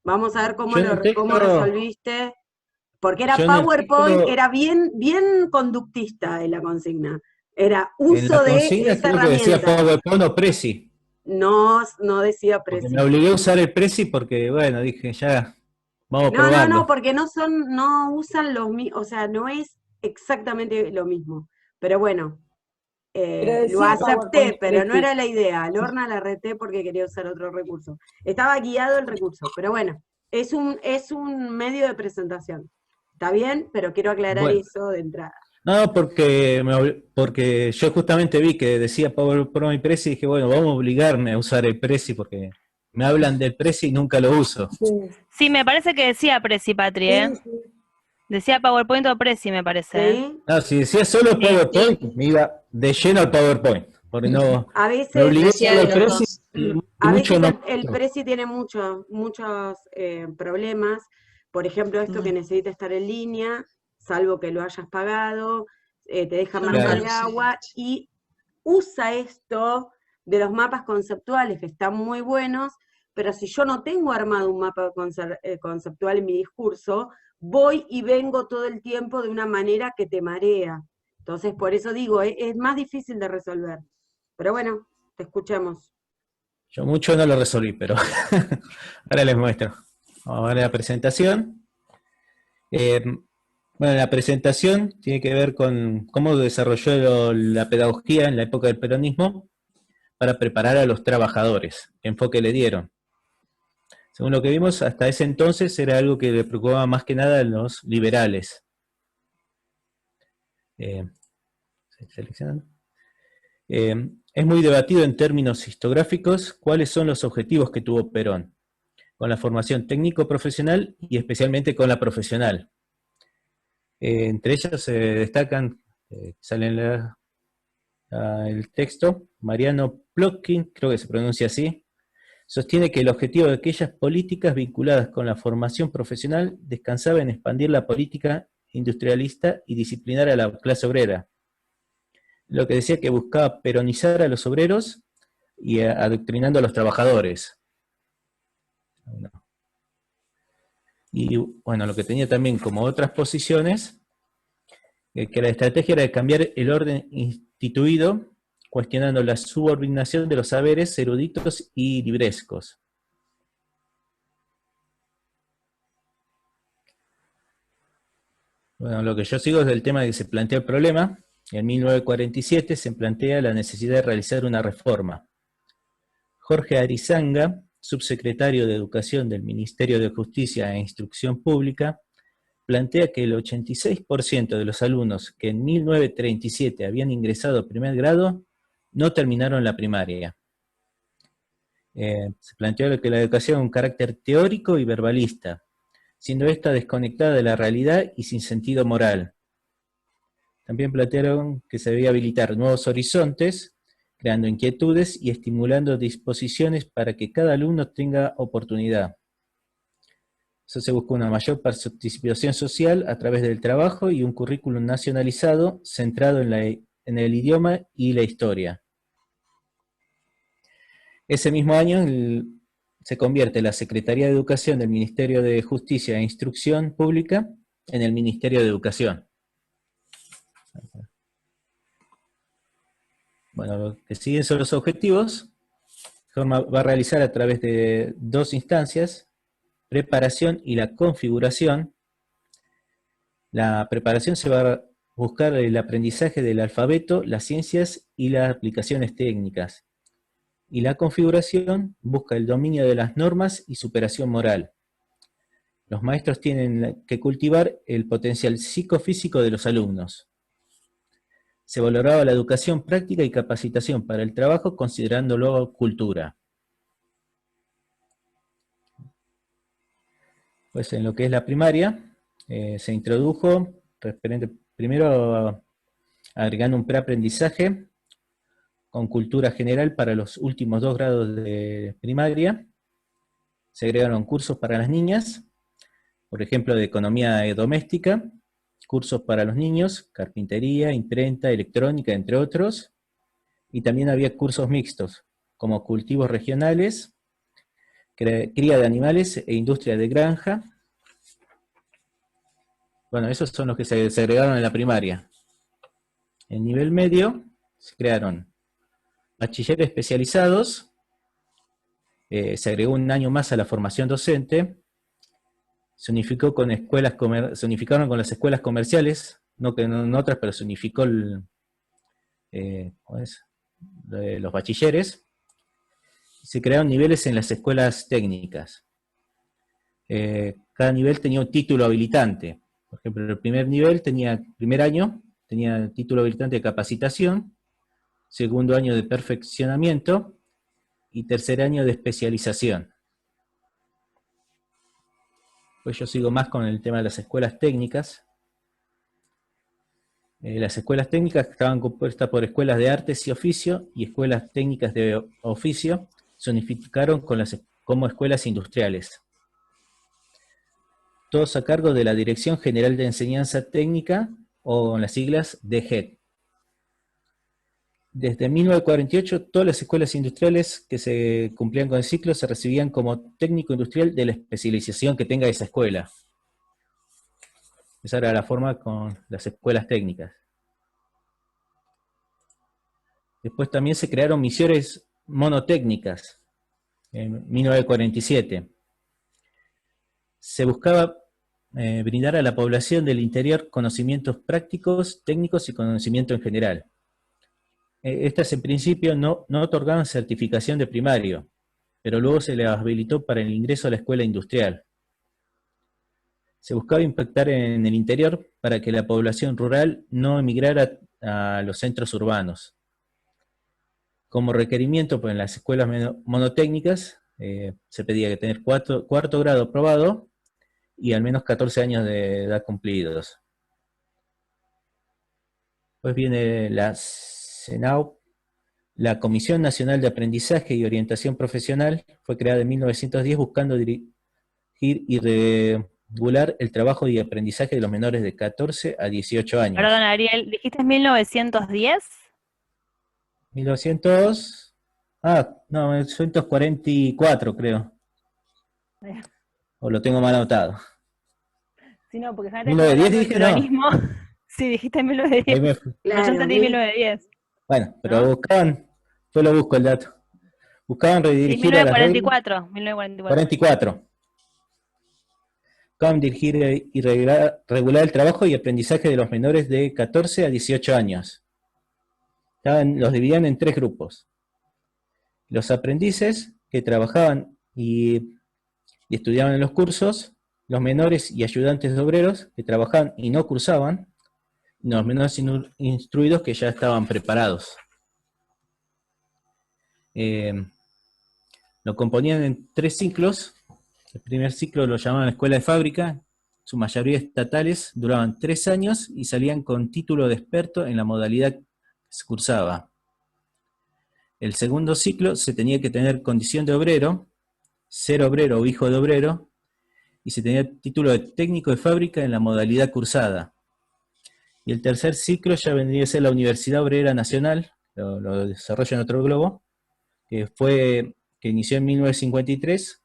Vamos a ver Yo en el cómo texto, resolviste, porque era yo en el PowerPoint, texto, era bien conductista en la consigna. Era en la uso de consigna esa creo que decía herramienta. PowerPoint o Prezi, No decía porque me Prezi. obligué a usar el Prezi porque, bueno, dije, ya, vamos a No, probarlo. porque no usan los mismos, o sea, no es exactamente lo mismo. Pero bueno, Pero lo decía acepté, PowerPoint pero no Prezi. era la idea. Lorna la reté porque quería usar otro recurso. Estaba guiado el recurso, pero bueno, es un medio de presentación. Está bien, pero quiero aclarar Bueno, eso de entrada. no, porque yo justamente vi que decía PowerPoint y Prezi y dije, bueno, vamos a obligarme a usar el Prezi porque me hablan del Prezi y nunca lo uso. Sí, Sí, me parece que decía Prezi, Patri, ¿eh? sí, sí. Decía PowerPoint o Prezi, me parece, ¿eh? ¿Sí? No, si decía solo Sí. PowerPoint, me iba de lleno al PowerPoint, porque no, A me veces, obligué a usar Decía de el los Prezi dos. y a mucho veces no. el Prezi tiene muchos problemas. Por ejemplo, esto que necesita estar en línea, salvo que lo hayas pagado, te deja marca de Claro. agua y usa esto de los mapas conceptuales que están muy buenos, pero si yo no tengo armado un mapa conceptual en mi discurso, voy y vengo todo el tiempo de una manera que te marea. Entonces, por eso digo, es más difícil de resolver. Pero bueno, te escuchamos. Yo mucho no lo resolví, pero ahora les muestro. Vamos a ver la presentación. Eh, bueno, la presentación tiene que ver con cómo desarrolló la pedagogía en la época del peronismo para preparar a los trabajadores. ¿Qué enfoque le dieron? Según lo que vimos, hasta ese entonces era algo que le preocupaba más que nada a los liberales. Eh, seleccionando. Es muy debatido en términos historiográficos cuáles son los objetivos que tuvo Perón con la formación técnico-profesional y especialmente con la profesional. Entre ellos se destacan, sale en el texto, Mariano Plotkin, creo que se pronuncia así, sostiene que el objetivo de aquellas políticas vinculadas con la formación profesional descansaba en expandir la política industrialista y disciplinar a la clase obrera, lo que decía que buscaba peronizar a los obreros y adoctrinando a los trabajadores. Y bueno, lo que tenía también como otras posiciones, que la estrategia era de cambiar el orden instituido, cuestionando la subordinación de los saberes eruditos y librescos. Bueno, lo que yo sigo es el tema de que se plantea el problema. En 1947 se plantea la necesidad de realizar una reforma. Jorge Arizanga, subsecretario de Educación del Ministerio de Justicia e Instrucción Pública, plantea que el 86% de los alumnos que en 1937 habían ingresado a primer grado no terminaron la primaria. Se planteó que la educación es un carácter teórico y verbalista, siendo esta desconectada de la realidad y sin sentido moral. También plantearon que se debía habilitar nuevos horizontes, creando inquietudes y estimulando disposiciones para que cada alumno tenga oportunidad. Eso se busca una mayor participación social a través del trabajo y un currículum nacionalizado centrado en el idioma y la historia. Ese mismo año se convierte la Secretaría de Educación del Ministerio de Justicia e Instrucción Pública en el Ministerio de Educación. Bueno, lo que siguen son los objetivos. Va a realizar a través de dos instancias, preparación y la configuración. La preparación se va a buscar el aprendizaje del alfabeto, las ciencias y las aplicaciones técnicas. Y la configuración busca el dominio de las normas y superación moral. Los maestros tienen que cultivar el potencial psicofísico de los alumnos. Se valoraba la educación práctica y capacitación para el trabajo considerándolo cultura. Pues en lo que es la primaria, se introdujo primero agregando un preaprendizaje con cultura general para los últimos 2 grados de primaria. Se agregaron cursos para las niñas, por ejemplo, de economía doméstica, cursos para los niños, carpintería, imprenta, electrónica, entre otros, y también había cursos mixtos, como cultivos regionales, cría de animales e industria de granja. Bueno, esos son los que se agregaron en la primaria. En nivel medio se crearon bachilleres especializados, se agregó un año más a la formación docente, se unificaron con las escuelas comerciales, no otras, pero se unificó los bachilleres, y se crearon niveles en las escuelas técnicas. Cada nivel tenía un título habilitante. Por ejemplo, el primer año tenía título habilitante de capacitación, segundo año de perfeccionamiento y tercer año de especialización. Pues yo sigo más con el tema de las escuelas técnicas. Las escuelas técnicas, que estaban compuestas por escuelas de artes y oficio y escuelas técnicas de oficio, se unificaron como escuelas industriales. Todos a cargo de la Dirección General de Enseñanza Técnica, o con las siglas DGET. Desde 1948, todas las escuelas industriales que se cumplían con el ciclo se recibían como técnico industrial de la especialización que tenga esa escuela. Esa era la forma con las escuelas técnicas. Después también se crearon misiones monotécnicas en 1947. Se buscaba brindar a la población del interior conocimientos prácticos, técnicos y conocimiento en general. Estas en principio no otorgaban certificación de primario, pero luego se les habilitó para el ingreso a la escuela industrial. Se buscaba impactar en el interior para que la población rural no emigrara a los centros urbanos. Como requerimiento, pues en las escuelas monotécnicas se pedía que tener cuarto grado aprobado y al menos 14 años de edad cumplidos. Pues viene la CENAO, la Comisión Nacional de Aprendizaje y Orientación Profesional, fue creada en 1910 buscando dirigir y regular el trabajo y aprendizaje de los menores de 14 a 18 años. Perdón, Ariel, ¿dijiste 1910? 1944 creo. O lo tengo mal anotado. Sí, no, porque estamos 1910 hablando del dije, no. peronismo. Sí, dijiste 1910. Claro, Yo entendí 1910. Bueno, pero ¿no? buscaban, yo lo busco el dato. Buscaban Sí, redirigir a las reglas. 1944. 44. Buscaban dirigir y regular el trabajo y aprendizaje de los menores de 14 a 18 años. Los dividían en 3 grupos. Los aprendices, que trabajaban y estudiaban en los cursos, los menores y ayudantes de obreros, que trabajaban y no cursaban, y los menores instruidos, que ya estaban preparados. Lo componían en 3 ciclos. El primer ciclo lo llamaban escuela de fábrica, su mayoría estatales, duraban 3 años y salían con título de experto en la modalidad que se cursaba. El segundo ciclo se tenía que tener condición de obrero, ser obrero o hijo de obrero, y se tenía título de técnico de fábrica en la modalidad cursada. Y el tercer ciclo ya vendría a ser la Universidad Obrera Nacional, lo desarrolla en otro globo, que inició en 1953,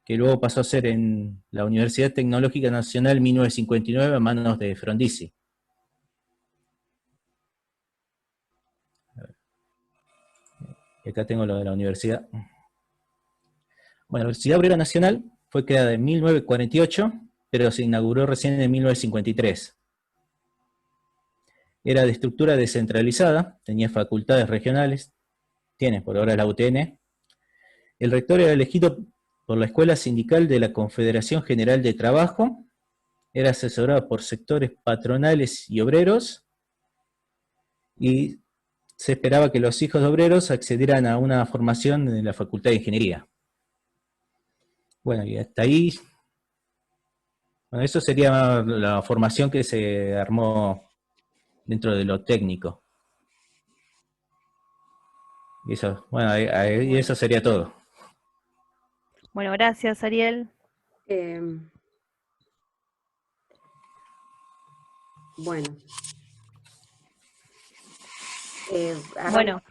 que luego pasó a ser en la Universidad Tecnológica Nacional 1959 a manos de Frondizi. Y acá tengo lo de la universidad. Bueno, la Universidad Obrera Nacional fue creada en 1948, pero se inauguró recién en 1953. Era de estructura descentralizada, tenía facultades regionales, tiene por ahora la UTN. El rector era elegido por la Escuela Sindical de la Confederación General de Trabajo, era asesorado por sectores patronales y obreros, y se esperaba que los hijos de obreros accedieran a una formación en la Facultad de Ingeniería. Bueno, y hasta ahí, bueno, eso sería la formación que se armó dentro de lo técnico. Y eso, bueno, y eso sería todo. Bueno, gracias, Ariel. Bueno. Bueno,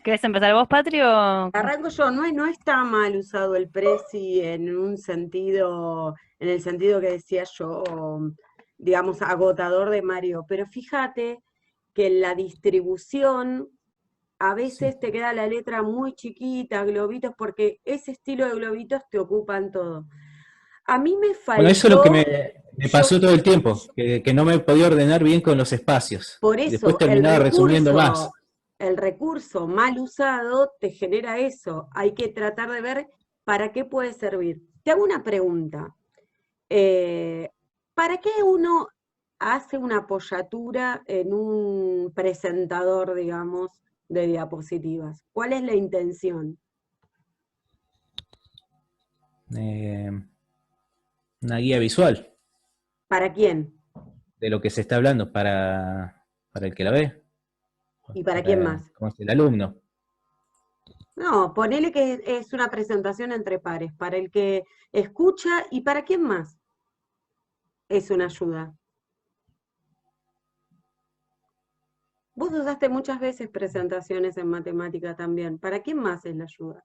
¿Querés empezar vos, Patri, o...? Arranco yo, no está mal usado el preci en el sentido que decía yo, digamos, agotador de Mario, pero fíjate que en la distribución a Sí. veces te queda la letra muy chiquita, globitos, porque ese estilo de globitos te ocupan todo. A mí me Bueno, eso es lo que faltó, me yo, pasó todo el tiempo, que no me podía ordenar bien con los espacios. por Y después eso, terminaba resumiendo más. el recurso mal usado te genera eso. Hay que tratar de ver para qué puede servir. Te hago una pregunta. Eh, ¿Para qué uno hace una apoyatura en un presentador, digamos, de diapositivas? ¿Cuál es la intención? Eh, una guía visual ¿Para quién? de lo que se está hablando para el que la ve, ¿Y para quién para más? como es el alumno. No, ponele que es una presentación entre pares, para el que escucha y para quién más es una ayuda. Vos usaste muchas veces presentaciones en matemática también. ¿Para quién más es la ayuda?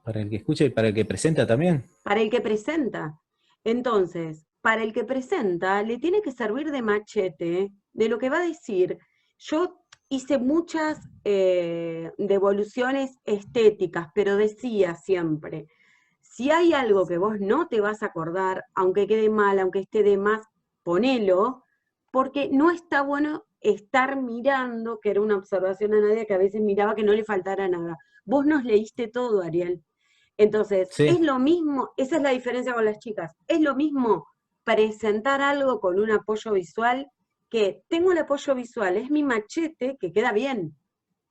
Para el que escucha y para el que presenta también. Para el que presenta. Entonces, para el que presenta, le tiene que servir de machete de lo que va a decir. Yo hice muchas devoluciones estéticas, pero decía siempre, si hay algo que vos no te vas a acordar, aunque quede mal, aunque esté de más, ponelo, porque no está bueno estar mirando, que era una observación a Nadia que a veces miraba que no le faltara nada. Vos nos leíste todo, Ariel. Entonces, es Sí, lo mismo, esa es la diferencia con las chicas, es lo mismo presentar algo con un apoyo visual, que tengo el apoyo visual, es mi machete, que queda bien,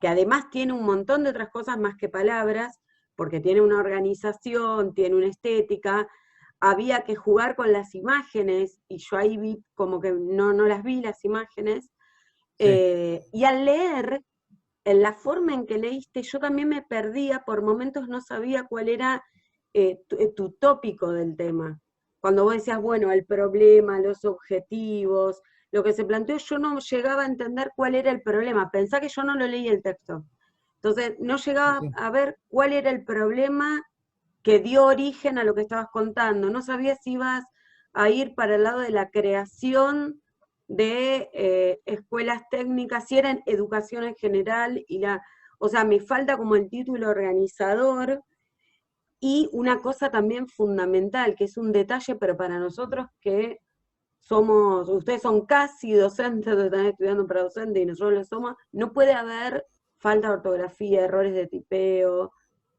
que además tiene un montón de otras cosas más que palabras, porque tiene una organización, tiene una estética, había que jugar con las imágenes, y yo ahí vi como que no las vi las imágenes, sí. y al leer en la forma en que leíste, yo también me perdía, por momentos no sabía cuál era tu tópico del tema. Cuando vos decías, bueno, el problema, los objetivos, lo que se planteó, yo no llegaba a entender cuál era el problema. Pensá que yo no lo leí el texto. Entonces, no llegaba Sí. a ver cuál era el problema que dio origen a lo que estabas contando. No sabía si ibas a ir para el lado de la creación de escuelas técnicas, si era en educación en general, o sea, me falta como el título organizador, y una cosa también fundamental, que es un detalle, pero para nosotros que ustedes son casi docentes, están estudiando para docentes y nosotros lo somos, no puede haber falta de ortografía, errores de tipeo,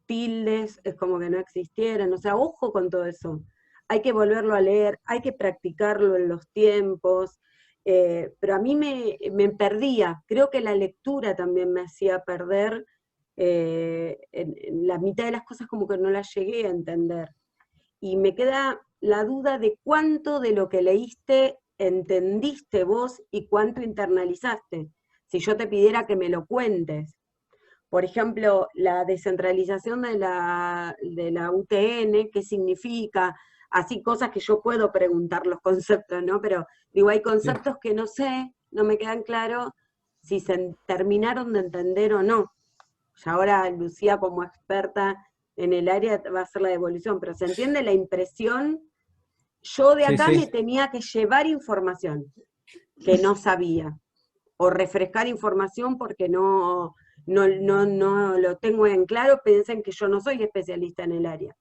tildes, es como que no existieran, o sea, ojo con todo eso. Hay que volverlo a leer, hay que practicarlo en los tiempos, pero a mí me perdía, creo que la lectura también me hacía perder, en la mitad de las cosas como que no las llegué a entender. Y me queda la duda de cuánto de lo que leíste entendiste vos y cuánto internalizaste. Si yo te pidiera que me lo cuentes. Por ejemplo, la descentralización de la UTN, ¿qué significa? Así cosas que yo puedo preguntar los conceptos, ¿no? Pero digo, hay Sí. conceptos que no sé, no me quedan claros si se terminaron de entender o no. Y ahora Lucía, como experta en el área, va a hacer la devolución, pero ¿se entiende la impresión? Yo de Sí, acá me sí. tenía que llevar información que no sabía, o refrescar información porque no lo tengo en claro, piensen que yo no soy especialista en el área.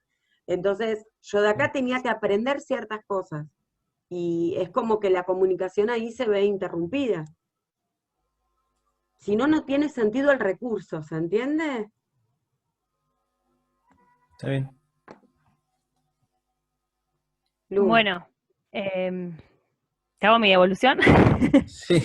Entonces, yo de acá tenía que aprender ciertas cosas, y es como que la comunicación ahí se ve interrumpida. Si no, no tiene sentido el recurso, ¿se entiende? Está bien. Lu. Bueno, ¿te hago mi devolución? Sí,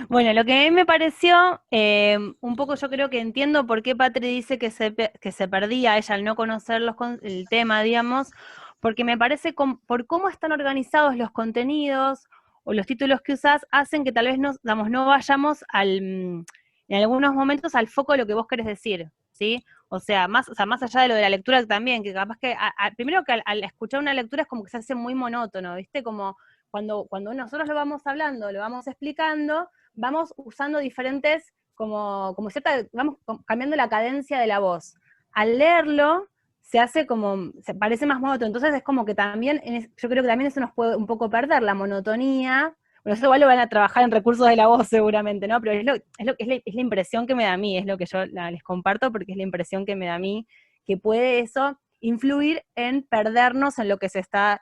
Bueno, lo que a mí me pareció, un poco yo creo que entiendo por qué Patri dice que se perdía ella al no conocer el tema, digamos, porque me parece por cómo están organizados los contenidos o los títulos que usás, hacen que tal vez no vayamos en algunos momentos al foco de lo que vos querés decir, ¿sí? O sea, más allá de lo de la lectura también, que capaz que, primero que al escuchar una lectura es como que se hace muy monótono, ¿viste? Como cuando nosotros lo vamos hablando, lo vamos explicando, vamos usando diferentes, como cierta, vamos cambiando la cadencia de la voz. Al leerlo, se hace como, se parece más monótono, entonces es como que también, yo creo que también eso nos puede un poco perder, la monotonía. Bueno, eso igual lo van a trabajar en recursos de la voz seguramente, ¿no? Pero es la impresión que me da a mí, es lo que yo les comparto, porque es la impresión que me da a mí, que puede eso influir en perdernos en lo que se está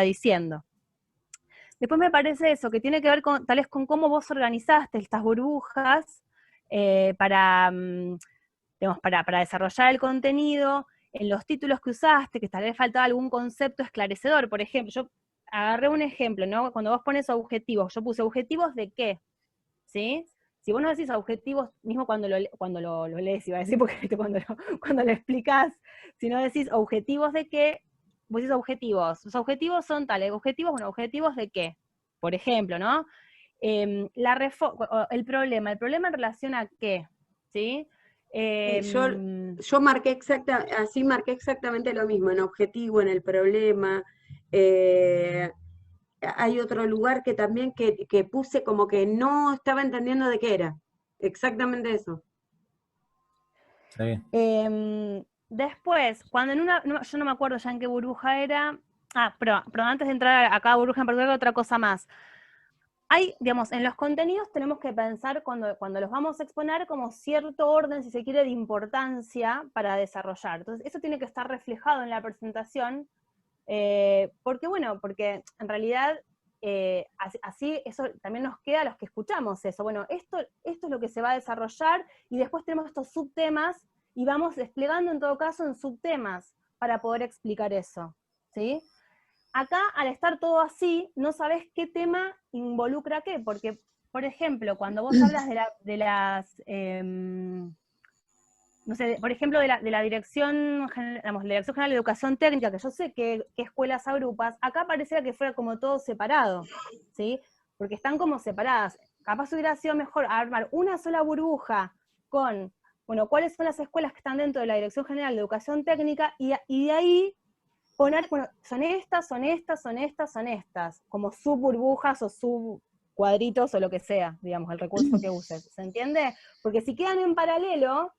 diciendo. Después me parece eso, que tiene que ver tal vez con cómo vos organizaste estas burbujas para desarrollar el contenido, en los títulos que usaste, que tal vez faltaba algún concepto esclarecedor. Por ejemplo, yo agarré un ejemplo, ¿no? Cuando vos pones objetivos, yo puse objetivos de qué, ¿sí? Si vos no decís objetivos, mismo cuando lo lees, iba a decir, porque cuando lo explicás, si no decís objetivos de qué, vos decís objetivos. Los objetivos son tales, objetivos de qué, por ejemplo, ¿no? El problema en relación a qué, ¿sí? Yo marqué marqué exactamente lo mismo, en objetivo, en el problema. Hay otro lugar que también que puse como que no estaba entendiendo de qué era. Exactamente eso. Está bien. Después, cuando yo no me acuerdo ya en qué burbuja era. Pero antes de entrar a cada burbuja en particular, otra cosa más. Digamos, en los contenidos tenemos que pensar cuando los vamos a exponer como cierto orden, si se quiere, de importancia para desarrollar. Entonces, eso tiene que estar reflejado en la presentación, porque en realidad así eso también nos queda a los que escuchamos eso. Bueno, esto es lo que se va a desarrollar, y después tenemos estos subtemas, y vamos desplegando en todo caso en subtemas para poder explicar eso, ¿sí? Acá, al estar todo así, no sabés qué tema involucra qué, porque, por ejemplo, cuando vos hablas no sé, por ejemplo, de la Dirección General de Educación Técnica, que yo sé qué escuelas agrupas, acá pareciera que fuera como todo separado, ¿sí? Porque están como separadas. Capaz hubiera sido mejor armar una sola burbuja con, bueno, cuáles son las escuelas que están dentro de la Dirección General de Educación Técnica, y de ahí poner, bueno, son estas, como subburbujas o subcuadritos o lo que sea, digamos, el recurso que uses, ¿se entiende? Porque si quedan en paralelo,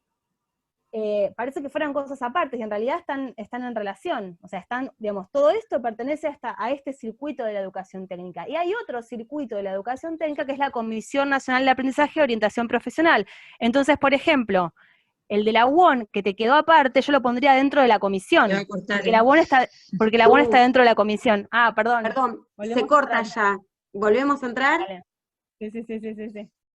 parece que fueran cosas aparte, y en realidad están en relación, o sea, digamos, todo esto pertenece a este circuito de la educación técnica. Y hay otro circuito de la educación técnica que es la Comisión Nacional de Aprendizaje y Orientación Profesional. Entonces, por ejemplo, el de la UON, que te quedó aparte, yo lo pondría dentro de la comisión, porque la UON está dentro de la comisión. Perdón. Perdón, se corta ya. ¿Volvemos a entrar? Vale. Sí.